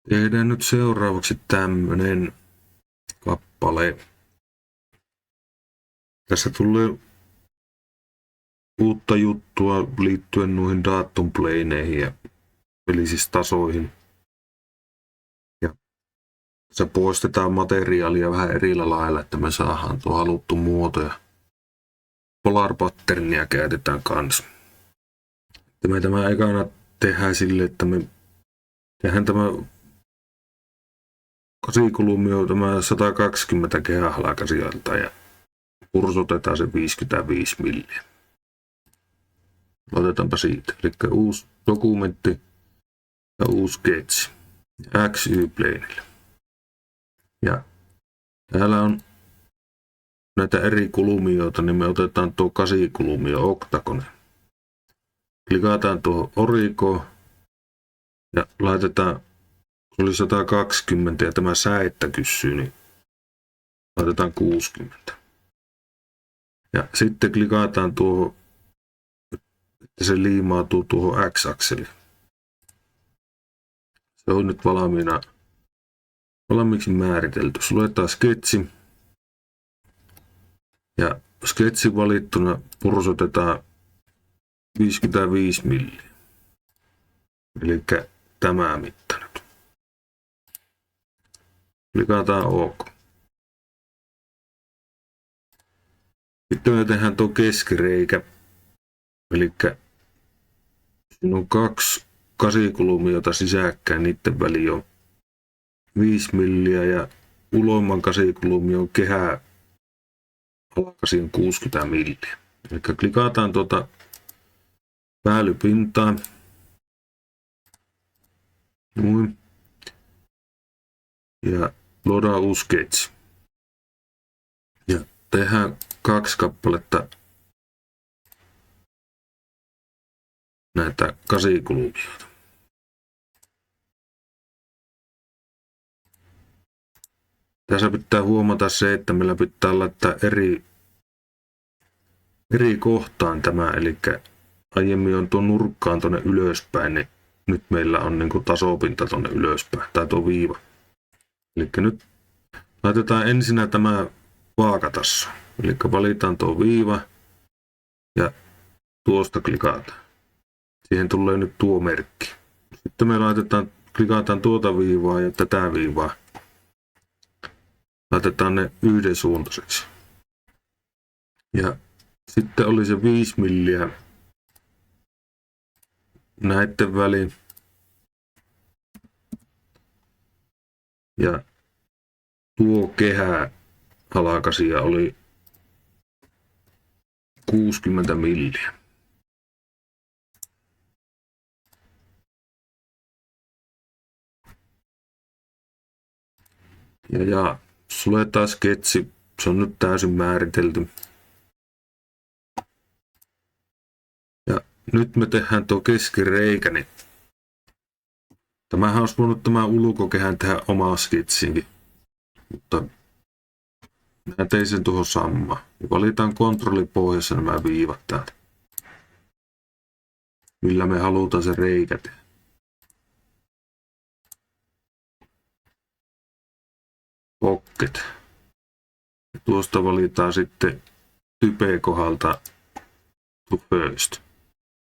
Tehdään nyt seuraavaksi tämmönen kappale. Tässä tulee uutta juttua liittyen noihin datumpleineihin ja eli siis tasoihin. Ja se poistetaan materiaalia vähän eri lailla, että me saadaan tuo haluttu muoto ja polar patternia käytetään kanssa. Me tämä ekana tehdään sille, että me tehdään tämä kasikulmio tämä 120 kehähalkasijalta ja pursotetaan se 55 milliä. Otetaanpa siitä. Eli uusi dokumentti ja uusi sketsi. XY-planelle. Ja täällä on näitä eri kulmioita, niin me otetaan tuo 8-kulmio oktagoni. Klikataan tuohon orikoon ja laitetaan, se oli 120 ja tämä säettä kysyy, niin laitetaan 60. Ja sitten klikataan tuohon, että se liimautuu tuohon X-akseliin. Se on nyt valmiiksi määritelty. Luetaan sketsi. Ja sketsi valittuna pursotetaan 55 milliä. Eli tämä mitta nyt. Klikataan OK. Sitten me tehdään tuo keskireikä. Eli siinä on 2 8-kulmiota sisäkkäin, niiden väli on 5 milliä ja uloimman 8-kulmion kehää alakasi on 60 milliä. Eli klikataan tuota päällypintaa. Noin. Ja luodaan uusi sketsi. Ja tehdään 2 kappaletta näitä 8-kulmioita. Tässä pitää huomata se, että meillä pitää laittaa eri kohtaan tämä, eli aiemmin on tuo nurkkaan tuonne ylöspäin, niin nyt meillä on niin kuin tasopinta tuonne ylöspäin, tai tuo viiva. Eli nyt laitetaan ensinnä tämä vaakatasso, eli valitaan tuo viiva ja tuosta klikataan. Siihen tulee nyt tuo merkki. Sitten me klikataan tuota viivaa ja tätä viivaa. Laitetaan ne yhdensuuntaiseksi. Ja sitten oli se 5 milliä näiden väliin. Ja tuo kehä halakasia oli 60 milliä. Ja suletaan sketsi, se on nyt täysin määritelty. Ja nyt me tehdään tuo keskireikä, niin tämähän olisi voinut tämä ulkokehän tehdä omaa sketsiinkin, mutta mä tein sen tuohon samaan. Valitaan kontrollipohjassa nämä viivat täältä, millä me halutaan se reikä tehdä. Pocket. Ja tuosta valitaan sitten type kohdalta to first.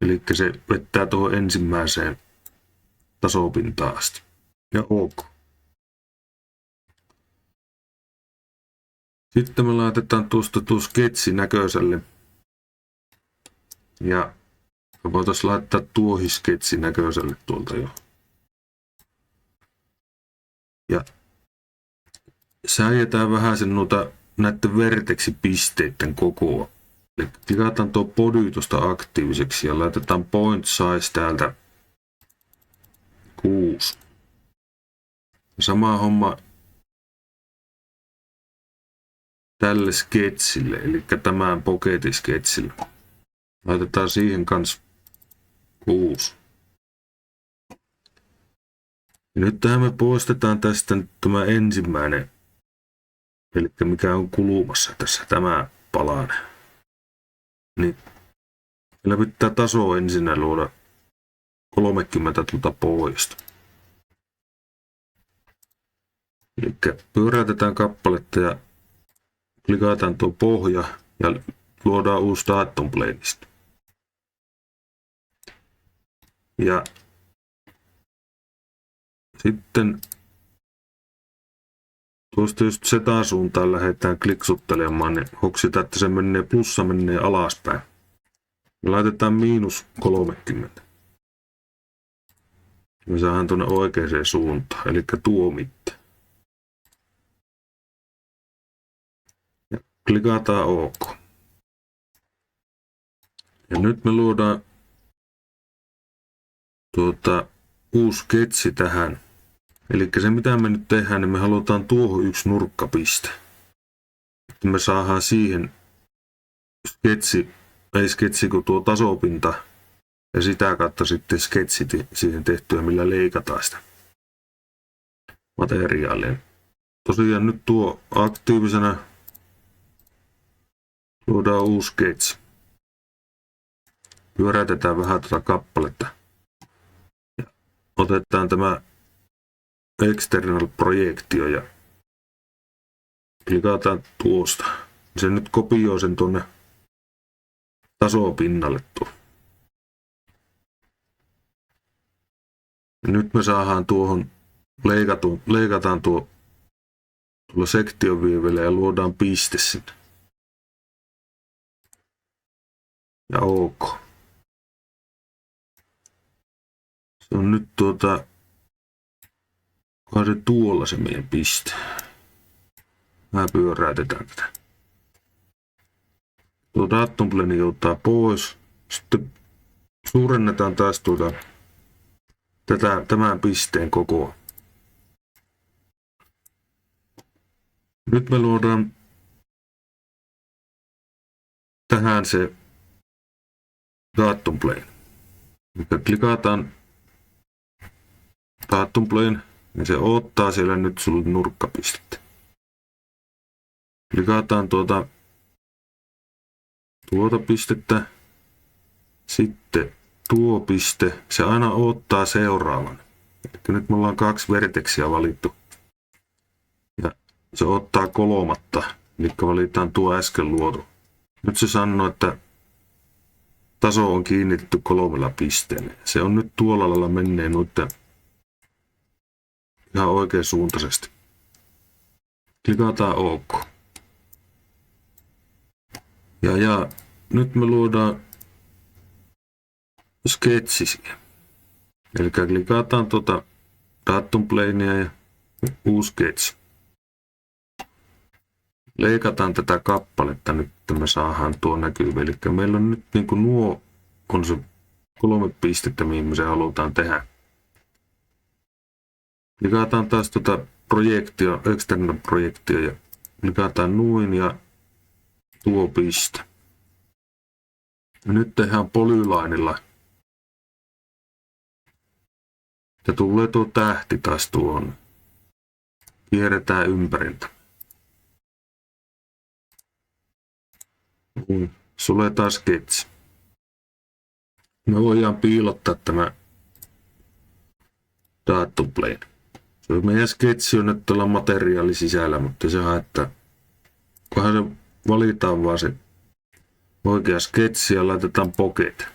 Eli se vettää tuohon ensimmäiseen tasopintaan asti. Ja OK. Sitten me laitetaan tuosta tuo sketsi näköiselle. Ja me voitaisiin laittaa tuohi sketsi näköiselle tuolta jo. Ja säädetään vähän sen näiden verteksipisteiden kokoa. Eli klikataan tuo body tuosta aktiiviseksi ja laitetaan point size täältä 6. Sama homma tälle sketsille, eli tämän pocketin sketsille. Laitetaan siihen kanssa 6. Ja nyt tähän me poistetaan tästä tämä ensimmäinen, eli mikä on kulmassa tässä, tämä palanen. Niin meillä pitää taso ensin luoda 30 tuolta pohjasta. Eli pyöräytetään kappaletta ja klikataan tuo pohja ja luodaan uusi datum playlist. Ja sitten tuosta just Z-suuntaan lähdetään kliksuttelemaan, niin hoksitaan, että se menee plussa menee alaspäin. Me laitetaan -30. Me saadaan tuonne oikeaan suuntaan, eli tuo mitta. Ja klikataan OK. Ja nyt me luodaan uusi sketsi tähän. Eli se mitä me nyt tehdään, niin me halutaan tuohon yksi nurkkapiste. Että me saadaan siihen sketsi kun tuo tasopinta ja sitä kautta sitten sketsit siihen tehtyä, millä leikataan sitä materiaalia. Tosiaan nyt tuo aktiivisena luodaan uusi sketsi. Pyöräytetään vähän tuota kappaletta. Ja otetaan tämä external projektio ja klikataan tuosta. Se nyt kopioi sen tuonne tasopinnalle tuo. Ja nyt me saadaan tuohon leikataan tuolla sektioviivellä ja luodaan piste sinne. Ja OK. Se on nyt onhan se tuolla se meidän piste. Vähän pyöräytetään tätä. Tuo datum plane joutaa pois. Sitten suurennetaan taas tämän pisteen kokoa. Nyt me luodaan tähän se datum plane. Eli klikataan datum plane. Ja se ottaa siellä nyt sulle nurkkapistettä. Klikataan tuota pistettä. Sitten tuo piste. Se aina ottaa seuraavan. Eli nyt me ollaan 2 verteksiä valittu. Ja se ottaa 3. Eli valitaan tuo äsken luotu. Nyt se sanoo, että taso on kiinnitetty 3 pisteellä. Se on nyt tuolla lailla menee noitten ihan oikein suuntaisesti. Klikataan OK. Ja nyt me luodaan sketsi siihen. Eli klikataan datum planea ja uusi sketsi. Leikataan tätä kappaletta nyt, että me saadaan tuo näkyvä. Eli meillä on nyt niin kuin nuo on se 3 pistettä, mihin me se halutaan tehdä. Klikataan taas external projektio ja klikataan noin ja tuo piste. Ja nyt tehdään polylineilla. Ja tulee tuo tähti taas tuohon. Kierretään ympäriltä. Suljetaan sketsi. Me voidaan piilottaa tämä datum plane. Meidän sketsi on nyt tuolla materiaali sisällä, mutta se haittaa. Kunhan se valitaan vaan se oikea sketsi ja laitetaan pocket.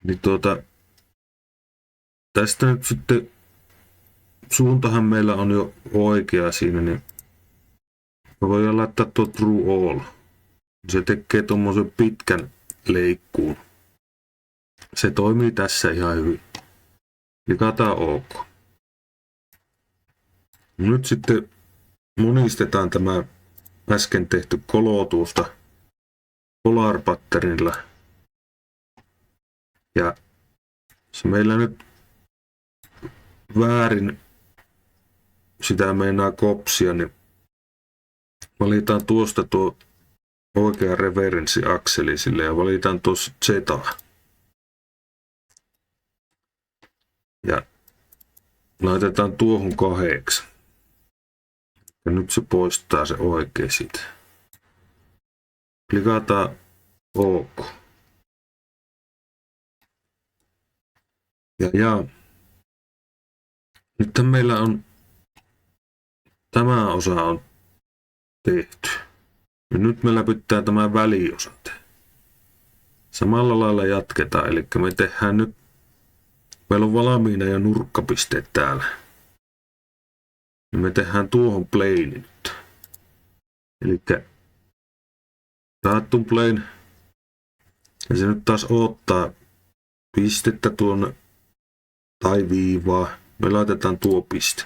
Niin tästä nyt sitten suuntahan meillä on jo oikea siinä, niin me voidaan laittaa tuo true all. Se tekee tuommoisen pitkän leikkuun. Se toimii tässä ihan hyvin. Klikataan OK. Nyt sitten monistetaan tämä äsken tehty kolo tuosta polar patternilla. Ja se meillä nyt väärin sitä meinaa kopsia, niin valitaan tuosta tuo oikea referenssiakseli sille ja valitaan tuossa Z. Ja laitetaan tuohon 8. Ja nyt se poistaa se oikea siitä. Klikataan OK. Ja Nyt meillä on tämä osa on tehty. Ja nyt meillä pitää tämä väliosa tehdä. Samalla lailla jatketaan, eli me tehdään nyt, meillä on valmiina ja nurkkapisteet täällä. Ja me tehdään tuohon plane nyt. Eli taatun plane. Ja se nyt taas ottaa pistettä tuonne tai viivaa. Me laitetaan tuo piste.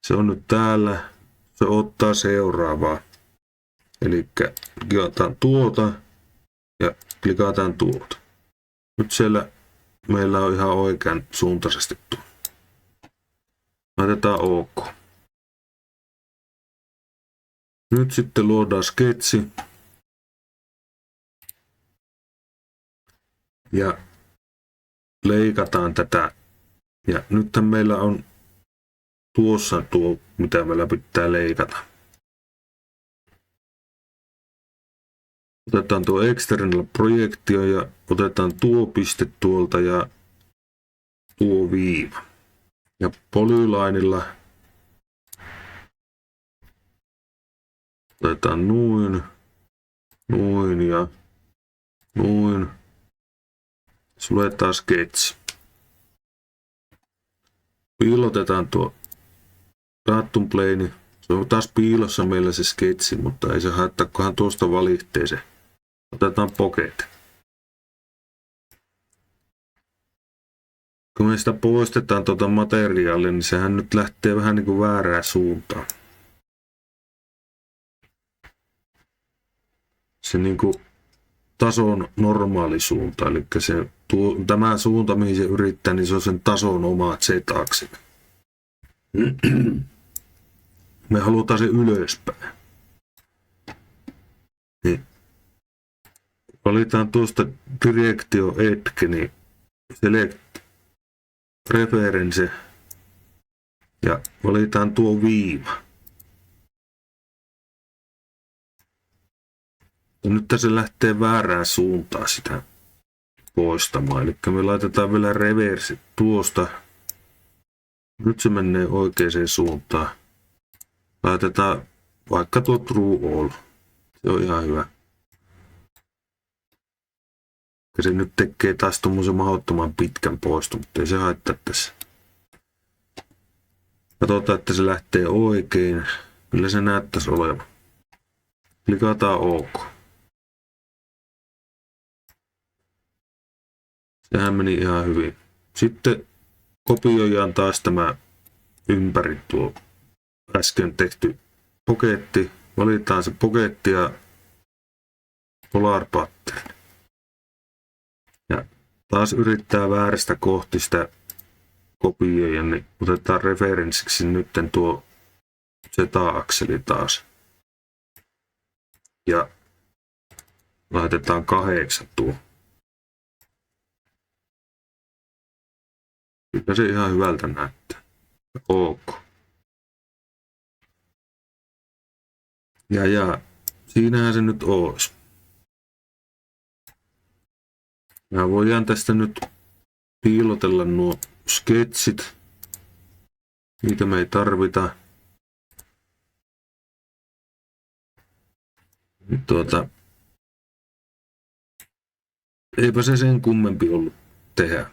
Se on nyt täällä. Se ottaa seuraavaa. Eli klikataan tuota ja klikataan tuota. Nyt siellä meillä on ihan oikean suuntaisesti tuo. Laitetaan OK. Nyt sitten luodaan sketsi. Ja leikataan tätä. Ja nythän meillä on tuossa tuo, mitä meillä pitää leikata. Otetaan tuo external projektio ja otetaan tuo piste tuolta ja tuo viiva. Ja polylinella otetaan noin, noin ja noin. Suljetaan sketsi. Piilotetaan tuo datum plane. Se on taas piilossa meillä se sketsi, mutta ei se haittaa, kunhan tuosta valitteeseen. Otetaan pocket. Kun me sitä poistetaan tuota materiaalia, niin sehän nyt lähtee vähän niin kuin väärään suuntaan. Se niin kuin tason normaali suunta, eli se tämä suunta, mihin se yrittää, niin se on sen tason oma z-akseli. Me halutaan se ylöspäin. Niin. Valitaan tuosta direktio etke, niin select reference ja valitaan tuo viiva. Ja nyt se lähtee väärään suuntaan sitä poistamaan. Eli me laitetaan vielä reverse tuosta. Nyt se menee oikeaan suuntaan. Laitetaan vaikka tuo true all. Se on ihan hyvä. Ja se nyt tekee taas tommosen mahdottoman pitkän poiston, mutta ei se haittaa tässä. Katsotaan, että se lähtee oikein. Kyllä se näyttäisi olevan. Klikataan OK. Sehän meni ihan hyvin. Sitten kopioidaan taas tämä ympäri tuo äsken tehty poketti. Valitaan se poketti ja polar pattern. Ja taas yrittää väärästä kohti sitä kopioida, niin otetaan referenssiksi nyt tuo z-akseli taas. Ja laitetaan 8 tuo. Kyllä se ihan hyvältä näyttää. OK. Ja siinähän se nyt olisi. Ja voidaan tästä nyt piilotella nuo sketsit. Niitä me ei tarvita. Eipä se sen kummempi ollut tehdä.